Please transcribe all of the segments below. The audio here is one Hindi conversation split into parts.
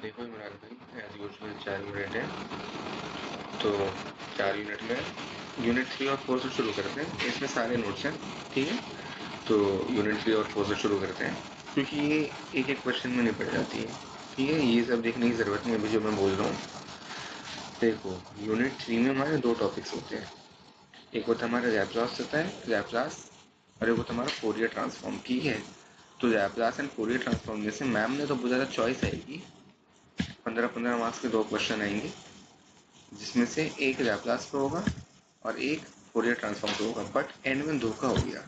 देखो इमरान भाई, एज यूजुअल 4 यूनिट है। तो 4 यूनिट में यूनिट 3 और 4 से शुरू करते हैं। इसमें सारे नोट्स हैं, ठीक है। तो यूनिट 3 और 4 से शुरू करते हैं, क्योंकि ये एक एक क्वेश्चन में निपट जाती है, ठीक है। ये सब देखने की ज़रूरत नहीं है अभी जो मैं बोल रहा हूँ। देखो, यूनिट 3 में हमारे 2 टॉपिक्स होते हैं। एक होता है हमारा लैप्लास होता है, लैप्लास, और एक होता है हमारा फोरियर ट्रांसफॉर्म, ठीक है। तो लैप्लास एंड फोरियर ट्रांसफॉर्म में से मैम ने तो बहुत ज़्यादा चॉइस आएगी, 15-15 मार्क्स के 2 क्वेश्चन आएंगे, जिसमें से एक लैप्लास पे होगा और एक फोरियर ट्रांसफॉर्म पे होगा। बट एंड में धोखा हो गया,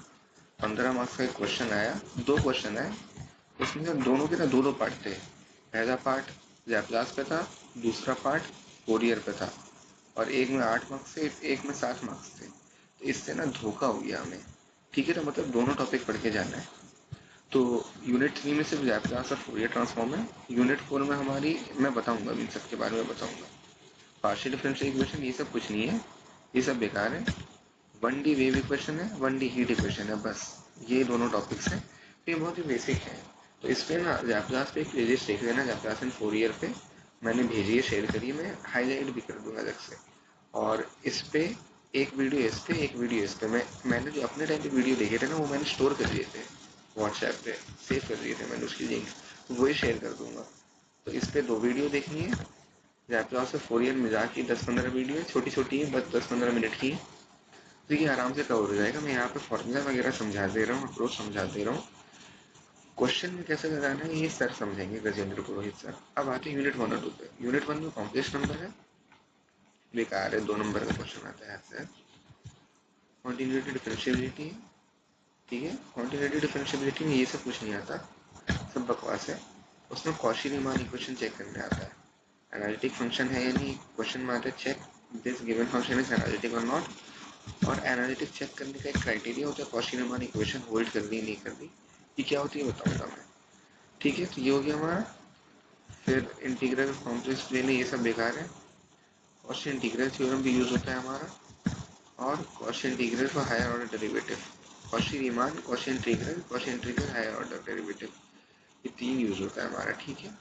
15 मार्क्स का एक क्वेश्चन आया, 2 क्वेश्चन आए, उसमें से दोनों के ना 2-2 पार्ट थे। पहला पार्ट लैप्लास पे था, दूसरा पार्ट फोरियर पे था, और एक में 8 मार्क्स थे, एक में 7 मार्क्स थे। तो इससे ना धोखा हो गया हमें, ठीक है। तो मतलब दोनों टॉपिक पढ़ के जाना है। तो यूनिट 3 में सिर्फ लैप्लास और फोरियर ट्रांसफॉर्म है। यूनिट 4 में हमारी, मैं बताऊंगा इन सब के बारे में बताऊंगा। पार्शियल डिफरेंशियल इक्वेशन ये सब कुछ नहीं है, ये सब बेकार है। 1D वेव इक्वेशन है, 1D हीट इक्वेशन है, बस ये दोनों टॉपिक्स हैं। तो ये बहुत ही बेसिक है। तो इस पर ना लैप्लास पे एक प्लेलिस्ट देख लेना, लैप्लास एंड फोरियर पे मैंने भेजी है, शेयर करी है, मैं हाईलाइट भी कर दूंगा अलग से। और इस पे एक वीडियो, इस पे एक वीडियो, इस पे मैंने जो अपने टाइम पे वीडियो देखे थे ना, वो मैंने स्टोर कर लिए थे व्हाट्सएप पे, सेव कर लिए थे मैंने उसकी लिंक, तो वही शेयर कर दूंगा। तो इस पे 2 वीडियो देखनी है। लैपटॉप से फोरियर मिला के 10-15 वीडियो है, छोटी छोटी है, बस 10-15 मिनट की। तो ये आराम से कवर हो जाएगा। मैं यहाँ पे फॉर्मूला वगैरह समझा दे रहा हूँ, अप्रोच समझा दे रहा हूँ। क्वेश्चन में कैसे लगाना है ये सर समझेंगे, गजेंद्र पुरोहित सर। अब आते हैं यूनिट 1 और 2 पे। यूनिट 1 में कॉम्प्लेक्स नंबर है, बेकार है, 2 नंबर का क्वेश्चन आता है ऐसे। कॉन्टिन्यूटी डिफरेंशियबिलिटी, ठीक है। कॉन्टिन्यूटी डिफरेंशियबिलिटी में ये सब कुछ नहीं आता, सब बकवास है। उसमें कॉशी रीमान इक्वेशन चेक करने आता है, एनालिटिक फंक्शन है या नहीं। क्वेश्चन में आता है check this given function is analytic और नॉट। और एनालिटिक चेक करने का एक क्राइटेरिया होता है कॉशी रीमान इक्वेशन होल्ड कर दी नहीं कर दी। ये क्या होती है बताऊंगा मैं, ठीक है। तो ये हो गया हमारा। फिर इंटीग्रल कॉम्प्लेक्स प्लेन है, ये सब बेकार है। कॉशी इंटीग्रल थ्योरम भी यूज होता है हमारा, और Cauchy integral for higher order derivative, Cauchy Riemann, Cauchy integral higher order derivative, ये 3 यूज होता है हमारा, ठीक है।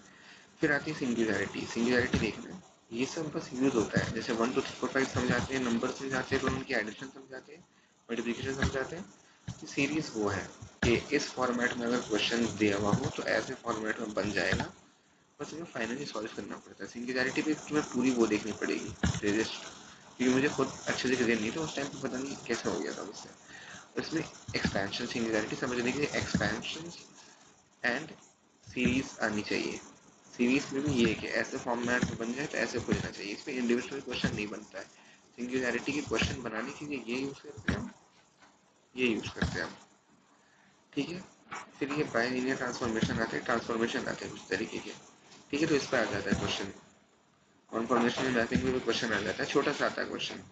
फिर आती है सिंगुलैरिटी। सिंगुलैरिटी देखना, ये सब बस यूज होता है, जैसे 1 2 3 4 5 समझाते हैं, नंबर समझाते हैं, फिर उनकी एडिशन समझाते हैं, मल्टीप्लिकेशन समझाते हैं। तो सीरीज वो है कि इस फॉर्मेट में अगर क्वेश्चन दिया हुआ हो तो ऐसे फॉर्मेट में बन जाएगा, बस हमें फाइनली सॉल्व करना पड़ता है। सिंगुलैरिटी पे तुम्हें पूरी वो देखनी पड़ेगी, प्लेलिस्ट, क्योंकि मुझे खुद अच्छे से क्लियर नहीं था उस टाइम पे, पता नहीं कैसे हो गया था मुझसे। इसमें एक्सपेंशन सिंगुलैरिटी समझने के लिए एक्सपेंशन एंड सीरीज आनी चाहिए। सीरीज में भी ये है कि ऐसे फॉर्मेट में बन जाए तो ऐसे खोजना चाहिए, इसमें इंडिविजुअल क्वेश्चन नहीं बनता है। सिंगुलैरिटी के क्वेश्चन बनाने के लिए ये यूज करते हैं हम, ये यूज करते हैं हम, ठीक है। फिर ये बाइलिनियर ट्रांसफॉर्मेशन आते हैं, ट्रांसफॉर्मेशन आते हैं कुछ तरीके के, ठीक है। तो इस पर आ जाता है क्वेश्चन। कॉन्फॉर्मेशन में मैपिंग में भी क्वेश्चन आ जाता है, छोटा सा आता है क्वेश्चन।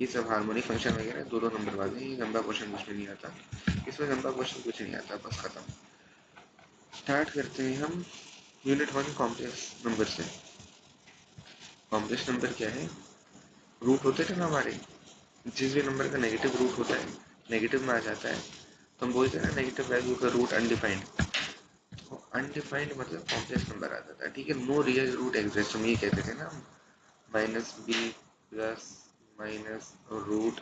ये सब हार्मोनिक फंक्शन वगैरह 2-2 नंबर वाले, ये लंबा क्वेश्चन कुछ भी नहीं आता, इसमें लंबा क्वेश्चन कुछ नहीं आता, बस खत्म। स्टार्ट करते हैं हम यूनिट 1 कॉम्प्लेक्स नंबर से। कॉम्प्लेक्स नंबर क्या है, रूट होते थे ना हमारे, जिस भी नंबर का नेगेटिव रूट होता है, नेगेटिव में आ जाता है, तो हम बोलते हैं ना नेगेटिव वैल्यू का रूट अनडिफाइंड। तो अनडिफाइंड मतलब कॉम्प्लेक्स नंबर आ जाता है, ठीक है। नो रियल रूट एग्जिस्ट, हम ये कहते थे ना, minus b plus minus root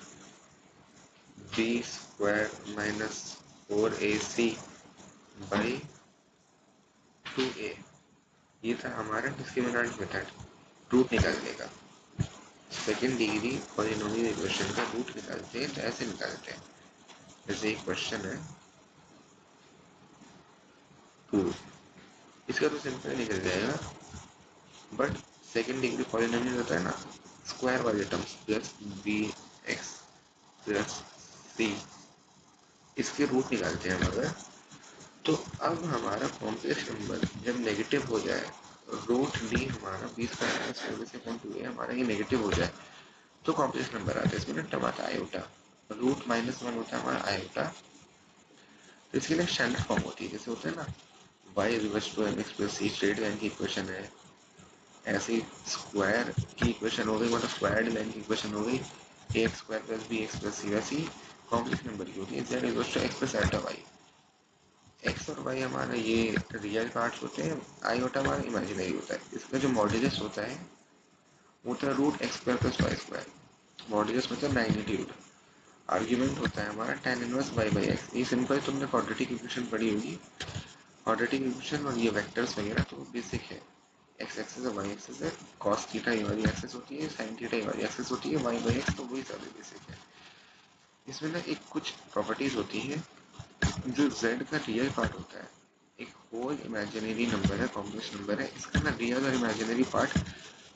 b square minus 4ac by 2a। ये था हमारा डिस्क्रिमिनेंट मेथड रूट निकालने का। सेकेंड डिग्री पॉलिनोमियल इक्वेशन का रूट निकालते हैं तो ऐसे निकालते हैं, जैसे एक क्वेश्चन है 2, इसका तो सिंपल निकल जाएगा। बट सेकेंड डिग्री पॉलिनोमियल होता है ना, स्क्वायर वाले terms, plus B X plus C, इसके रूट निकालते हैं हम अगर। तो अब हमारा कॉम्प्लेक्स नंबर जब नेगेटिव हो जाए, रूट डी हमारा बी स्क्वायर माइनस 4ac/2a हमारा ये नेगेटिव हो जाए, तो कॉम्प्लेक्स नंबर आता है। इसमें ना टर्म आता है आयोटा, रूट -1 होता है हमारा आयोटा। तो इसके लिए स्टैंडर्ड फॉर्म होती है, जैसे होता है ना y equals to mx plus c, straight line की इक्वेशन है। ऐसे स्क्वायर की इक्वेशन हो गई, मतलब स्क्वायर्ड लाइन की इक्वेशन हो गई, ax square plus bx plus c। वैसी कॉम्प्लेक्स नंबर की होती है z equals to x plus delta y। X और वाई हमारा ये रियल पार्ट्स होते हैं, आयोटा हमारा इमेजिनरी होता है। इसका जो मॉड्यूलस होता है वो होता है root x square plus y square. Modulus मतलब मैग्नीट्यूड। आर्ग्यूमेंट होता है हमारा tan inverse y by x. ये सिंपल तुमने क्वाड्रेटिक इक्वेशन पढ़ी होगी। क्वाड्रेटिक इक्वेशन और ये वेक्टर्स वगैरह तो बेसिक है। एक्स एक्सिस और वाई एक्सिस है, कॉस थीटा ये वाली एक्सिस होती है, साइन थीटा ये वाली एक्सिस होती है, वाई बाई एक्स तो वही सारे बेसिक है। इसमें ना एक कुछ प्रॉपर्टीज होती है। जो z का रियल पार्ट होता है, एक होल इमेजिनरी नंबर है, कॉम्प्लेक्स नंबर है, इसका ना रियल और imaginary part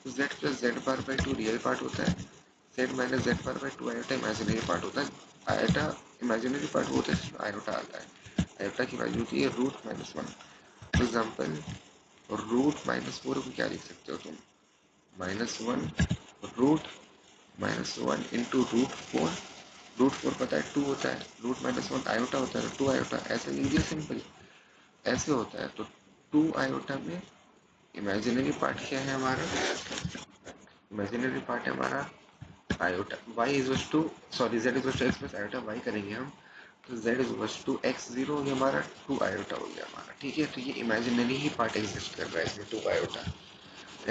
z plus Z bar by to real part होता है, z minus Z bar by two iota imaginary part होता है। आयोटा इमेजिनरी पार्ट वो होता है जिसमें आयोटा आता है। आयोटा की वैल्यू होती है root minus one. For example root minus four को क्या लिख सकते हो तुम, minus one root minus one into root four. Root four पता है टू होता है, रूट माइनस वन आयोटा होता है, टू आयोटा, ऐसे लीजिए सिंपल। ऐसे होता है तो टू आयोटा में इमेजिनरी पार्ट क्या है हमारा, इमेजिनरी पार्ट है हमारा iota. y is to sorry z is to x plus iota y करेंगे हम, तो z is to x zero हो गया हमारा, टू आयोटा हो गया हमारा। ठीक है, तो ये इमेजिनरी ही पार्ट एग्जिस्ट कर रहा है इसमें, टू आयोटा।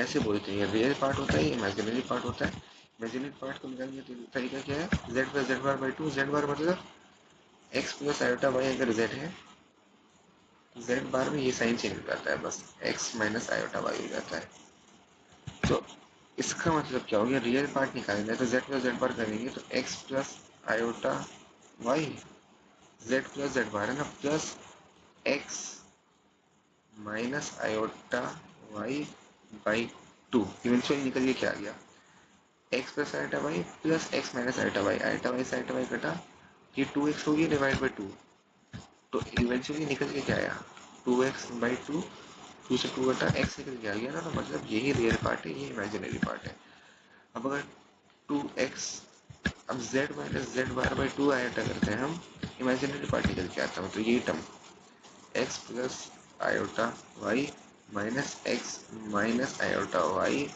ऐसे बोलते हैं, ये रियल पार्ट होता है, ये इमेजिनरी पार्ट होता है। इमेजिनरी पार्ट को निकालने का तरीका क्या है, z plus Z bar by two. Z bar मतलब एक्स प्लस आयोटा वाई, अगर z है z बार में ये साइन चेंज हो जाता है, बस x माइनस आयोटा वाई हो जाता है। तो इसका मतलब क्या हो गया, रियल पार्ट निकालना है तो z प्लस जेड बार करेंगे तो x plus iota Y, z plus Z bar है ना, plus x minus iota Y by two. Eventually निकल के क्या आ गया, x plus iota Y plus x minus iota Y, iota Y से आयोटा वाई कटा, ये टू एक्स हो गया डिवाइड बाई टू। तो इवेंचुअली निकल के क्या आया, two X by two, two से टू कटा एक्स निकल के आ गया ना, तो मतलब यही रियल पार्ट है, ये इमेजिनरी पार्ट है। अब अगर टू एक्स, अब z minus Z bar by two iota करते हैं हम, इमेजिनरी पार्ट निकल के आता है, तो ये term x plus iota y minus x minus iota Y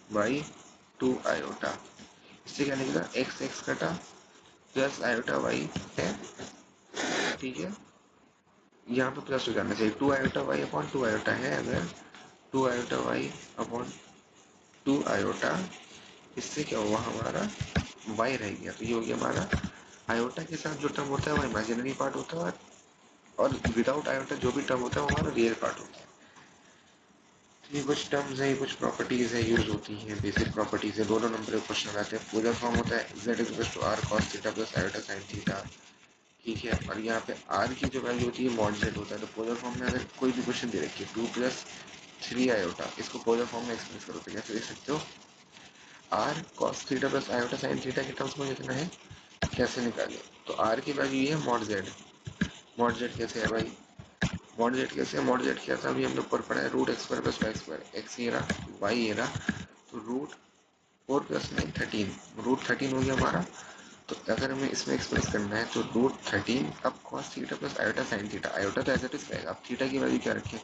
by two iota. इससे क्या निकला, एक्स एक्स कटा प्लस आयोटा वाई है। ठीक है, यहाँ पे प्लस हो जाना चाहिए, two iota y upon two iota है, अगर two iota y upon two iota, इससे क्या हुआ हमारा y रह गया, तो ये हो गया हमारा आयोटा के साथ जो टर्म होता है वो इमेजिनरी पार्ट होता है, और विदाउट आयोटा जो भी टर्म होता है वो हमारा रियल पार्ट होता है। तो ये कुछ टर्म्स है, ये कुछ प्रॉपर्टीज है, यूज होती हैं, बेसिक प्रॉपर्टीज है। दोनों नंबर के क्वेश्चन आते हैं। पूरा फॉर्म होता है z equal to r cos theta plus iota sine theta. ठीक है, और यहाँ पे r की जो वैल्यू होती है मॉड z होता है। तो पोलर फॉर्म में अगर कोई भी क्वेश्चन दे रखी है टू प्लस थ्री आयोटा, इसको पोलर फॉर्म में एक्सप्रेस करो तो कैसे देख सकते हो, r cos theta plus iota sine theta के टर्म्स में लिखना है, कैसे निकालें, तो r की वैल्यू ये है मॉड z। मॉड z कैसे है भाई, मॉड z कैसे है, मॉड z क्या था अभी हम लोग पढ़ा है, root x square plus y square, x ये रहा वाई ये रहा, तो root four plus nine thirteen, root thirteen हो गया हमारा। तो अगर हमें इसमें एक्सप्रेस करना है तो रूट थर्टीन, अब cos theta plus iota sine theta, iota तो एज इट इज रहेगा, अब थीटा की वैल्यू क्या रखें।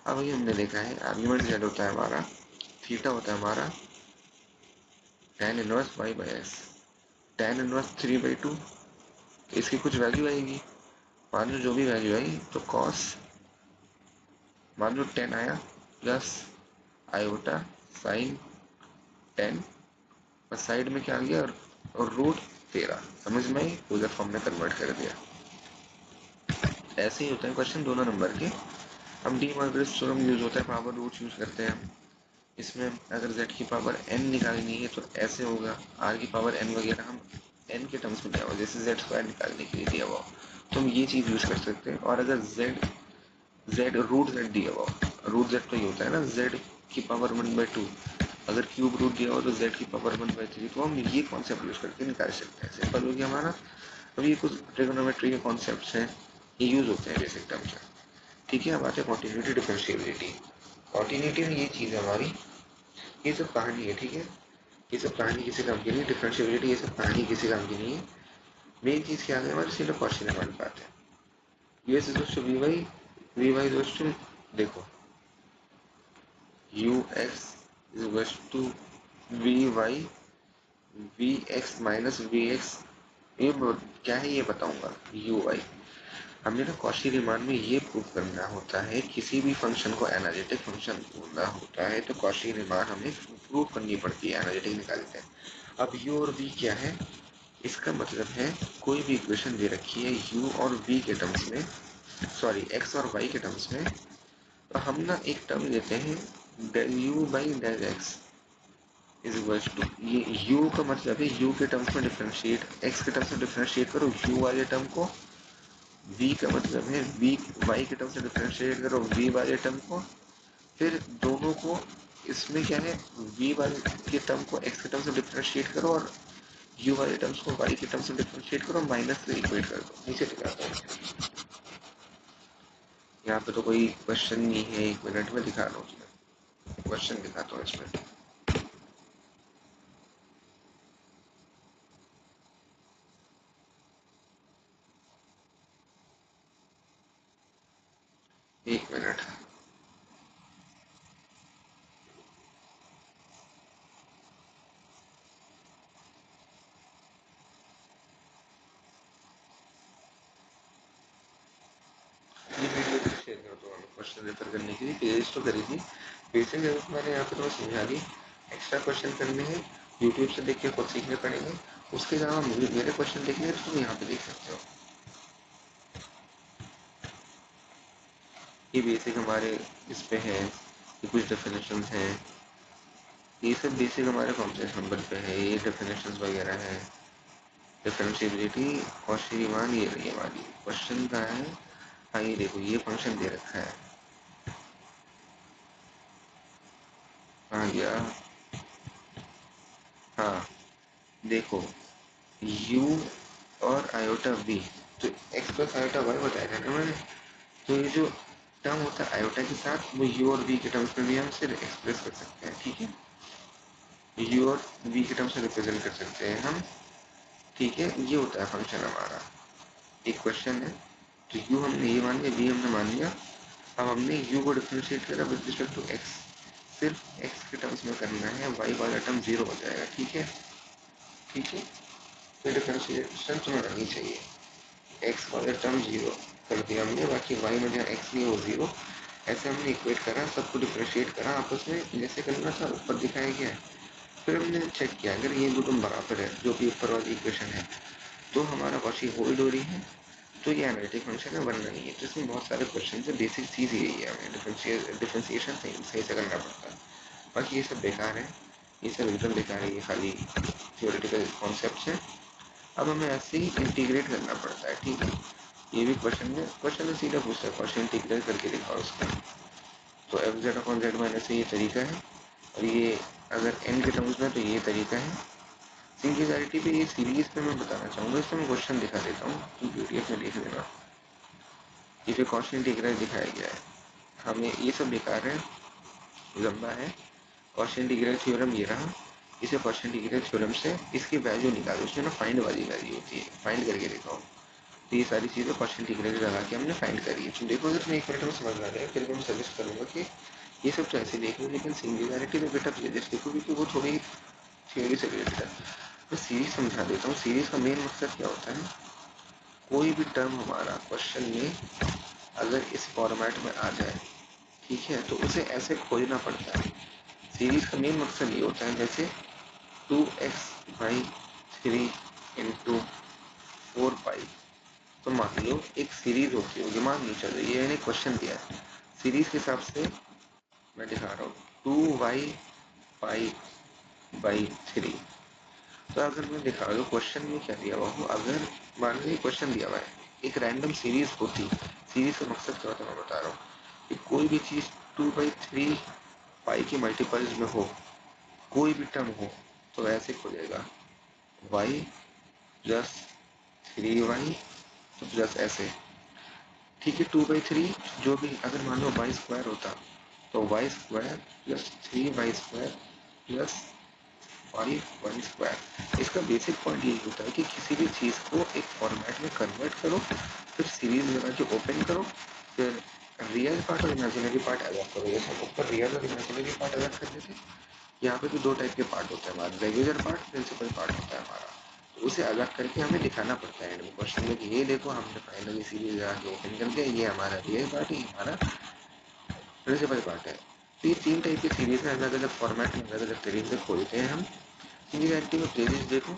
अब ये हमने देखा है आर्ग्यूमेंट जेड होता है हमारा, थीटा होता है हमारा tan inverse y by x, tan inverse three by two, तो इसकी कुछ वैल्यू आएगी, मान लो जो भी वैल्यू आई, तो कॉस मान लो 10 आया प्लस आयोटा साइन 10, और साइड में क्या आ गया, और रूट 13, समझ में आई, पोलर फॉर्म में कन्वर्ट कर दिया। ऐसे ही होता है क्वेश्चन दोनों नंबर के। हम डी मॉर्गन्स थ्योरम यूज होता है, पावर रूट्स यूज करते हैं हम। इसमें अगर z की पावर n निकालनी है तो ऐसे होगा, r की पावर n वगैरह हम n के टर्म्स में दिया हुआ, जैसे z स्क्वायर निकालने के लिए दिया हुआ, तो हम ये चीज यूज कर सकते हैं। और अगर z रूट z दिया हुआ, रूट z तो ये होता है ना z की पावर वन बाई टू, अगर क्यूब रूट दिया हुआ तो z की पावर वन बाई थ्री, तो हम ये कॉन्सेप्ट यूज करके निकाल सकते हैं। सिंपल हो गया हमारा। अब ये कुछ ट्रिग्नोमेट्री के कॉन्सेप्ट हैं, ये यूज होते हैं बेसिक टर्म्स में। ठीक है, अब आते हैं कॉन्टिन्यूटी डिफरेंशिएबिलिटी। कॉन्टिन्यूटी में ये चीज है हमारी, ये सब कहानी है। ठीक है, ये सब कहानी किसी काम की नहीं, डिफरेंशिएबिलिटी ये सब कहानी किसी काम की नहीं है। मेन चीज क्या है हमारी, सिर्फ क्वेश्चन वाली बात है, U S is two V Y is two, देखो U X is two V Y, V X minus V X, ये क्या है ये बताऊंगा, यू वाई हमने ना कॉची रीमान में ये प्रूव करना होता है, किसी भी फंक्शन को एनालिटिक फंक्शन बोलना होता है तो कॉची रीमान हमें प्रूव करनी पड़ती है, एनालिटिक निकालते हैं। अब u और v क्या है, इसका मतलब है कोई भी इक्वेशन दे रखी है u और v के टर्म्स में, सॉरी x और y के टर्म्स में, तो हम ना एक टर्म लेते हैं del u by del x is equals to, ये u का मतलब है u के टर्म्स में डिफरेंशिएट, x के टर्म्स में डिफरेंशिएट करो u वाले टर्म को, v का मतलब है v y के टर्म्स में डिफरेंशिएट करो v वाले टर्म को, फिर दोनों को, इसमें क्या है v वाले के टर्म को x के टर्म्स में डिफरेंशिएट करो और u वाले टर्म्स को y के टर्म्स में डिफरेंशिएट करो, माइनस से इक्वेट कर दो। नीचे दिखाता हूँ, यहाँ पे तो कोई क्वेश्चन नहीं है, एक मिनट में दिखा रहा हूँ तुम्हें, क्वेश्चन दिखाता हूँ इसमें। एक मिनट, ये वीडियो भी शेयर कर दो, क्वेश्चन रेफर करने के लिए पेज तो करी थी, बेसिक लेवल मैंने यहाँ पे तुम्हें समझा दी। एक्स्ट्रा क्वेश्चन करने हैं यूट्यूब से देख के खुद सीखने पड़ेंगे, उसके अलावा मेरे क्वेश्चन देखने हैं तो तुम यहाँ पे देख सकते हो। ये बेसिक हमारे इस पे है, ये कुछ डेफिनेशन है, ये सब बेसिक हमारे कॉम्प्लेक्स नंबर पे है, ये डेफिनेशन वगैरह है, डिफरेंशिएबिलिटी, कॉची रीमान, ये रही हमारी क्वेश्चन का है। हाँ ये देखो ये फंक्शन दे रखा है, कहाँ गया, हाँ देखो u और आयोटा v, तो x प्लस आयोटा y बताया था ना मैंने, तो ये जो टर्म होता है आयोटा के साथ वो u और v के टर्म्स में भी हम इसे एक्सप्रेस कर सकते हैं, ठीक है, u और v के टर्म्स में रिप्रेजेंट कर सकते हैं हम, ठीक है, ये होता है फंक्शन हमारा। एक क्वेश्चन है, तो u हमने ये मान लिया, v हमने मान लिया, अब हमने u को डिफरेंशिएट करा विद रिस्पेक्ट टू x, सिर्फ x के टर्म्स में करना है, y वाला टर्म जीरो हो जाएगा, ठीक है, ठीक है, तो डिफरेंशिएशन तुम्हें रहनी चाहिए, x वाला टर्म जीरो कर दिया हमने, बाकी y में जहाँ x नहीं है वो जीरो, ऐसे हमने इक्वेट करा, सबको डिफरेंशिएट करा आपस में जैसे करना था, ऊपर दिखाया गया है। फिर हमने चेक किया अगर ये दो टर्म बराबर है जो कि ऊपर वाली इक्वेशन है, तो हमारा कॉची होल्ड हो रही है, तो ये एनालिटिक फंक्शन है, बनना नहीं है। तो इसमें बहुत सारे क्वेश्चन है, बेसिक चीज़ यही है, हमें डिफरेंशिएशन सही से करना पड़ता है, बाकी ये सब बेकार है, ये सब एकदम बेकार है, ये खाली थियोरेटिकल कॉन्सेप्ट है। अब हमें ऐसे ही इंटीग्रेट करना पड़ता है, ठीक है, ये भी क्वेश्चन में सीधा पूछता है क्वेश्चन इंटीग्रेट करके दिखाओ उसका, तो F Z upon Z minus से ये तरीका है, और ये अगर एन के टर्म्स में तो ये तरीका है। सिंगुलैरिटी पे ये सीरीज पे मैं बताना चाहूँगा, इसमें मैं क्वेश्चन दिखा देता हूँ, तो पीडीएफ में देख लेना, ये जो क्वेश्चन इंटीग्रेट दिखाया गया है, हमें ये सब बेकार है, लंबा है। क्वेश्चन इंटीग्रल थ्योरम ये रहा, इसे क्वेश्चन इंटीग्रल थ्योरम से इसकी वैल्यू निकालो, उसमें ना फाइंड वाली वैल्यू होती है, फाइंड करके दिखाओ, तो ये सारी चीज़ें क्वेश्चन इंटीग्रल लगा के हमने फाइंड करी है। तो देखो अगर तुम्हें एक मिनट में समझ आ जाए फिर मैं सजेस्ट करूँगा कि ये सब तो ऐसे देख लो, लेकिन सिंगुलैरिटी में बेटा प्लेलिस्ट देखो, क्योंकि वो थोड़ी थ्योरी से रिलेटेड है। मैं सीरीज समझा देता हूँ, सीरीज का मेन मकसद क्या होता है, कोई भी टर्म हमारा क्वेश्चन में अगर इस फॉर्मेट में आ जाए, ठीक है, तो उसे ऐसे खोजना पड़ता है। सीरीज का मेन मकसद ये होता है, जैसे 2x/3 इंटू 4 पाई, तो मान लो एक सीरीज होती होगी, मान लो चलो ये मैंने क्वेश्चन दिया है, सीरीज के हिसाब से मैं दिखा रहा हूँ 2y/3, तो अगर मैं दिखा दो क्वेश्चन में क्या दिया हुआ हो, अगर मान लो क्वेश्चन दिया हुआ है एक रैंडम सीरीज होती, सीरीज का मकसद क्या होता है मैं बता रहा हूँ, कि कोई भी चीज 2/3 पाई के मल्टीपल्स में हो, कोई भी टर्म हो, तो ऐसे खुलेगा y प्लस 3y तो प्लस ऐसे, ठीक है, 2/3 जो भी, अगर मान लो वाई स्क्वायर होता तो y² plus 3y² plus 5y²। इसका बेसिक पॉइंट यही होता है कि किसी भी चीज़ को एक फॉर्मेट में कन्वर्ट करो, फिर सीरीज लगा के ओपन करो, फिर रियल पार्ट और इमेजिनरी पार्ट अलग करो, जैसे ऊपर रियल और इमेजिनरी पार्ट अलग कर देते, यहाँ पे भी दो टाइप के पार्ट होते हैं हमारे, रेगुलर पार्ट, प्रिंसिपल पार्ट होता है हमारा। उसे अलग करके हमें दिखाना पड़ता है एंड में क्वेश्चन में कि ये देखो हमने फाइनली सीरीज आके ओपन कर दिया, ये हमारा रियल पार्ट है, ये हमारा प्रिंसिपल पार्ट है। तो ये 3 टाइप की सीरीज में अलग अलग फॉर्मेट में अलग अलग तरीके से खोलते हैं हम। सिंगुलैरिटी में प्लेलिस्ट देखो,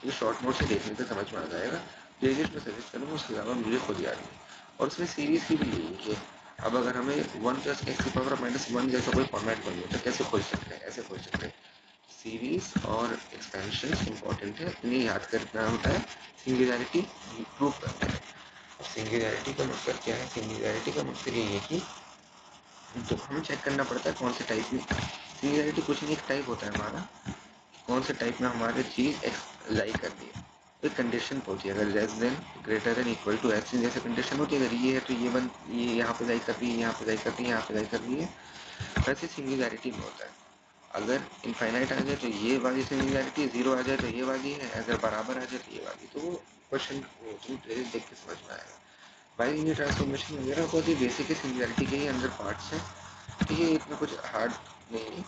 ये शॉर्ट नोट से देखने से समझ में आ जाएगा। प्लेलिस्ट में सजेस्ट करूँगा, उसके अलावा मुझे खुद याद नहीं। और उसमें सीरीज की भी यही है, अब अगर हमें 1 + x⁻⁻1 जैसा कोई फॉर्मेट बनना तो कैसे खोल सकते हैं, ऐसे खोल सकते हैं। सीरीज और एक्सपेंशन इंपॉर्टेंट है, इन्हें याद करना होता है, सिंगुलैरिटी प्रूव करते हैं। सिंगुलैरिटी का मतलब क्या है? सिंगुलैरिटी का मतलब ये है कि तो हमें चेक करना पड़ता है कौन से टाइप में। सिंगुलैरिटी कुछ नहीं, एक टाइप होता है हमारा, कौन से टाइप में हमारी चीज लाइक करती है। एक कंडीशन होती है, अगर less than greater than equal to x जैसे कंडीशन होती है, अगर ये है तो ये यहाँ पे लाइक कर रही है, यहाँ पे लाइक कर रही है, यहाँ पे लाइक कर रही है, वैसे सिंगुलैरिटी में होता है। अगर इनफाइनाइट आ जाए तो ये वाली सिंगुलैरिटी, जीरो आ जाए तो ये वाली है, अगर बराबर आ जाए तो ये वाली। तो वो क्वेश्चन तुम देख के समझ में आएगा। बाइलिनियर ट्रांसफॉर्मेशन वगैरह बहुत ही बेसिक है, सिंगुलैरिटी के ही अंदर पार्ट्स हैं, तो ये इतना कुछ हार्ड नहीं।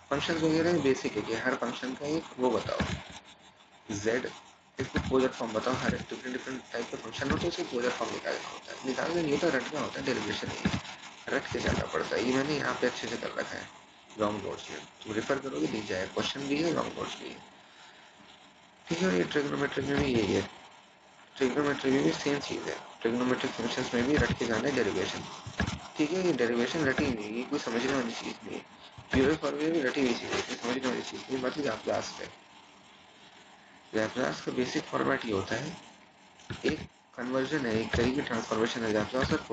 फंक्शन वगैरह बेसिक है कि हर फंक्शन का एक वो बताओ, जेड इसको क्लोजर फॉर्म बताओ, हर डिफरेंट डिफरेंट टाइप के फंक्शन होते हैं, उसको क्लोजर फॉर्म निकालना होता है। निकालना नहीं होता, रटना होता है, डेरिवेशन नहीं है, रट के जाना पड़ता है। ये मैंने यहाँ पे अच्छे से कर रखा है लॉन्ग नोट्स में, तुम रेफर करोगे दिख जाएगा, क्वेश्चन भी है लॉन्ग नोट्स भी है। ठीक है, ये ट्रिग्नोमेट्रिक में भी यही है, ट्रिग्नोमेट्री में भी सेम चीज है, ट्रिग्नोमेट्रिक फंक्शंस में भी रट के जाना है डेरिवेशन। ठीक है, ये डेरिवेशन रटी नहीं, ये कोई समझने वाली चीज नहीं है। प्योर फॉर्मूले भी रटी हुई चीज है, समझने वाली चीज नहीं, बाकी लैपलास है। लैपलास का बेसिक फॉर्मेट ये होता है, एक कन्वर्जन है, एक तरीके की ट्रांसफॉर्मेशन है लैपलास और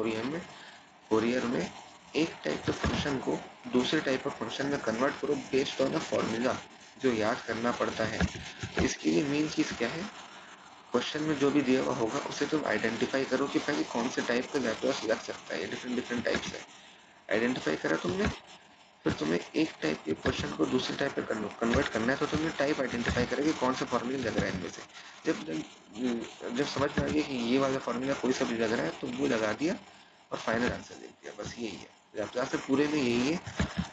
फोरियर में एक टाइप के फंक्शन को दूसरे टाइप ऑफ फंक्शन में कन्वर्ट करो बेस्ड ऑन अ फॉर्मूला जो याद करना पड़ता है। तो इसके लिए मेन चीज क्या है, क्वेश्चन में जो भी दिया हुआ होगा उसे तुम आइडेंटिफाई करो कि पहले कौन से टाइप का लैपलास लग सकता है, डिफरेंट डिफरेंट टाइप से आइडेंटिफाई करा तुमने। फिर तुम्हें एक टाइप के क्वेश्चन को दूसरे टाइप पे कन्वर्ट करना है, तो तुम्हें टाइप आइडेंटिफाई करेगी कौन सा फॉर्मूला लग रहा है इनमें से। जब समझ में आ गया कि ये वाला फॉर्मूला कोई सा भी लग रहा है तो वो लगा दिया और फाइनल आंसर लिख दिया, बस यही है लैपलास से पूरे में यही है।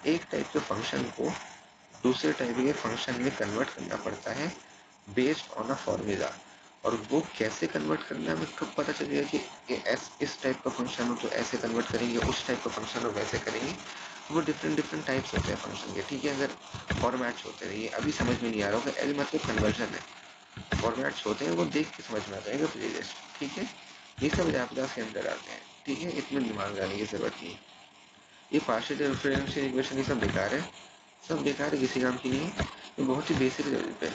एक टाइप के फंक्शन को दूसरे टाइप के फंक्शन में कन्वर्ट करना पड़ता है बेस्ड ऑन अ फॉर्मूला। और वो कैसे कन्वर्ट करना है, हमें कब पता चलेगा कि इस टाइप का फंक्शन हो तो ऐसे कन्वर्ट करेंगे, उस टाइप का फंक्शन हो वैसे करेंगे। वो डिफरेंट डिफरेंट टाइप्स होते हैं फंक्शन के, ठीक है, अगर फॉर्मेट्स होते हैं, ये अभी समझ में नहीं आ रहा होगा, एल मतलब कन्वर्जन है, फॉर्मेट्स होते हैं वो देख के समझ में आ जाएगा प्लेलिस्ट। ठीक है, ये सब लैपलास के अंदर आते हैं। ठीक है, इतने दिमाग लगाने की जरूरत नहीं। ये पार्शियल डिफरेंशियल इक्वेशन ये सब बेकार है, सब बेकार है, किसी काम की नहीं है। ये बहुत ही बेसिक लेवल पे,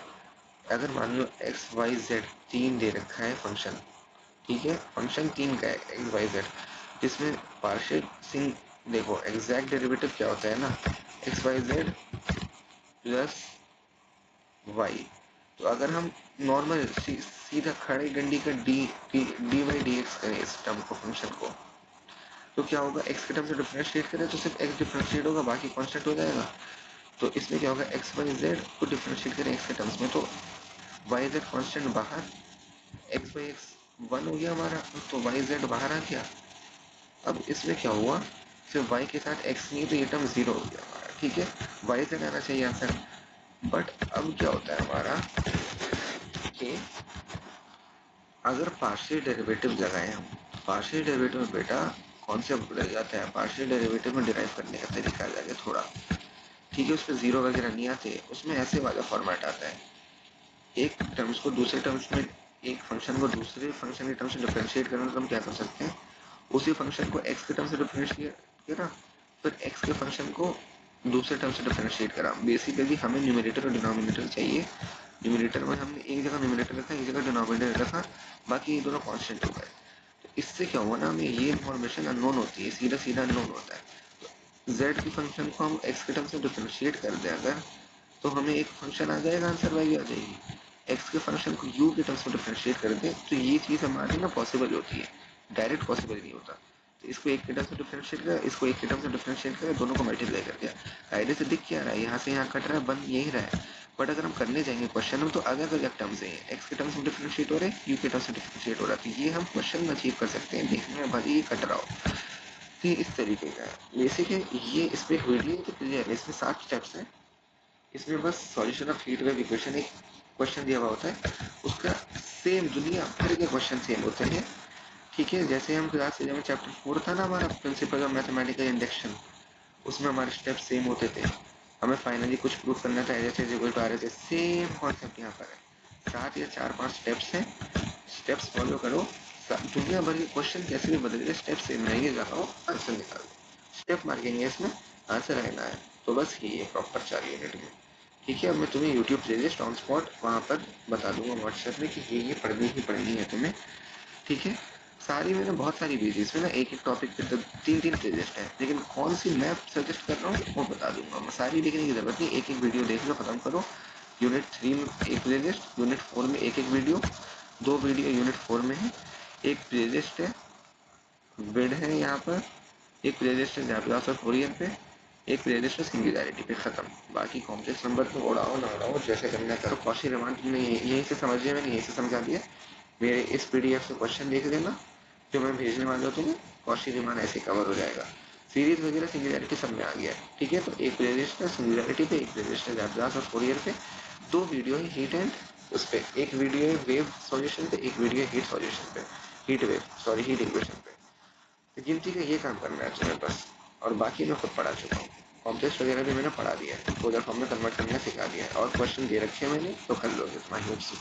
अगर मान लो एक्स वाई जेड 3 दे रखा है फंक्शन, ठीक है, फंक्शन 3 का है एक्स वाई जेड, जिसमें पार्शियल सिंग देखो एग्जैक्ट डेरिवेटिव क्या होता है ना, x y z plus y. तो अगर हम नॉर्मल सीधा खड़े डंडी का डी वाई डी एक्स करें इस टर्म को, फंक्शन को, तो क्या होगा, एक्स के टर्म से डिफरेंशिएट करें तो सिर्फ एक्स डिफरेंशिएट होगा, बाकी कांस्टेंट हो जाएगा। तो इसमें क्या होगा, एक्स वाई जेड को डिफरेंशिएट करें एक्स के टर्म्स में, तो वाई जेड कॉन्स्टेंट बाहर, एक्स बाई एक्स 1 हो गया हमारा, तो वाई जेड बाहर आ गया। अब इसमें क्या हुआ, सिर्फ वाई के साथ एक्स नहीं तो ये टर्म 0 हो गया हमारा। ठीक है, वाई जेड आना चाहिए आंसर। बट अब क्या होता है हमारा कि अगर पार्शियल डेरिवेटिव लगाए हम, पार्शियल डेरिवेटिव में बेटा कॉन्सेप्ट बदल जाता है, पार्शियल डेरिवेटिव में डिराइव करने का तरीका अलग है थोड़ा। ठीक है, उसमें जीरो वगैरह नहीं आते, उसमें ऐसे वाला फॉर्मेट आता है, एक टर्म्स को दूसरे टर्म्स में, एक फंक्शन को दूसरे फंक्शन के टर्म्स में डिफरेंशिएट करना, तो हम क्या कर सकते हैं, उसी फंक्शन को एक्स के टर्म से डिफरेंशिएट करा, फिर एक्स के फंक्शन को दूसरे टर्म से डिफरेंशिएट करा। बेसिकली हमें न्यूमरेटर और डिनोमिनेटर चाहिए, न्यूमरेटर में हमने एक जगह न्यूमरेटर रखा, एक जगह डिनोमिनेटर रखा, बाकी ये दोनों कांस्टेंट हो गए। तो इससे क्या हुआ ना, हमें ये इन्फॉर्मेशन अननोन होती है, सीधा सीधा अननोन होता है। तो जेड की फंक्शन को हम एक्स के टर्म से डिफरेंशिएट कर दें अगर, तो हमें एक फंक्शन आ जाएगा, आंसर वैल्यू आ जाएगी। एक्स के फंक्शन को यू के टर्म्स में डिफरेंशिएट कर दे तो ये चीज हमारी ना पॉसिबल होती है, डायरेक्ट पॉसिबल नहीं होता। तो इसको एक के टर्म से डिफरेंशिएट कर, इसको एक के टर्म से डिफरेंशिएट कर, दोनों को मल्टीप्लाई कर दिया, आइडिया से दिख क्या रहा है, यहाँ से यहाँ कट रहा है, बन यही रहा है। बट अगर हम करने जाएंगे क्वेश्चन में तो अलग अलग टर्म्स है, एक्स के टर्म्स में डिफरेंशिएट हो रहे हैं, यू के टर्म्स में डिफरेंशिएट हो रहा है, तो ये हम क्वेश्चन में अचीव कर सकते हैं, देखने में भले ही कट रहा हो। तो ये इस तरीके का है बेसिक है, ये इस पे हुई तो क्लियर है, इसमें 7 स्टेप्स हैं। इसमें बस solution of heat wave equation एक क्वेश्चन दिया हुआ होता है उसका सेम दुनिया भर के क्वेश्चन सेम होते हैं। ठीक है, जैसे हम क्लास में चैप्टर 4 था ना हमारा प्रिंसिपल ऑफ मैथमेटिकल इंडक्शन, उसमें हमारे स्टेप सेम होते थे। हमें फाइनली कुछ प्रूफ करना था, जैसे आ रहे थे, सेम कॉन्सेप्ट यहाँ पर है। 7 या 4-5 स्टेप्स हैं, स्टेप्स फॉलो करो, दुनिया भर के क्वेश्चन कैसे भी बदल गए, स्टेप सेम रहेंगे, जाओ आंसर निकालो, स्टेप मार्केंगे इसमें, आंसर रहना है। तो बस ये है प्रॉपर 4 यूनिट में। ठीक है, अब मैं तुम्हें यूट्यूब प्लेलिस्ट ऑन स्पॉट वहाँ पर बता दूंगा व्हाट्सएप में कि ये पढ़नी ही पढ़नी है तुम्हें। ठीक है, सारी मैंने बहुत सारी भेजी, इसमें ना एक एक टॉपिक पे 3-3 प्लेलिस्ट है, लेकिन कौन सी मैं सजेस्ट कर रहा हूँ वो बता दूंगा। मैं सारी देखने की जरूरत नहीं, एक एक वीडियो देख लो, खत्म करो। यूनिट 3 में एक प्लेलिस्ट, यूनिट 4 में एक एक वीडियो, 2 वीडियो यूनिट 4 में है, एक प्लेलिस्ट है विड है यहाँ पर, एक प्लेलिस्ट है लैप्लास और फोरियर पे, एक प्लेलिस्ट है सिंगुलैरिटी पे, खत्म। बाकी कॉम्प्लेक्स नंबर तो उड़ाओ ना उड़ाओ, जैसे करना करो। कौशी रीमान तुमने यहीं से समझ लिया, मैंने यहीं से समझा दिया। मेरे इस पीडीएफ से क्वेश्चन देख लेना जो मैं भेजने वाला हूँ तुम्हें, कौशी रीमान ऐसे कवर हो जाएगा। सीरीज वगैरह सिंगुलैरिटी सब में आ गया है। ठीक है, तो एक प्लेलिस्ट है सिंगुलैरिटी पे, एक प्लेलिस्ट है लैप्लास और फोरियर पे, 2 वीडियो है हीट एंड उस पे, एक वीडियो है वेव सॉल्यूशन पे, एक वीडियो है हीट सॉल्यूशन पे, heat wave sorry heat equation पे। तो गिनती का ये काम करना है तुम्हें बस, और बाकी मैं खुद पढ़ा चुका हूँ। कॉम्प्लेक्स वगैरह भी मैंने पढ़ा दिया है, पोलर फॉर्म में कन्वर्ट करना सिखा दिया है, और क्वेश्चन दे रखे हैं मैंने, तो कर लोगे तुम्हारी होप से।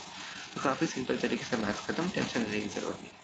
तो काफ़ी सिंपल तरीके से मैथ्स खत्म, टेंशन लेने की जरूरत नहीं।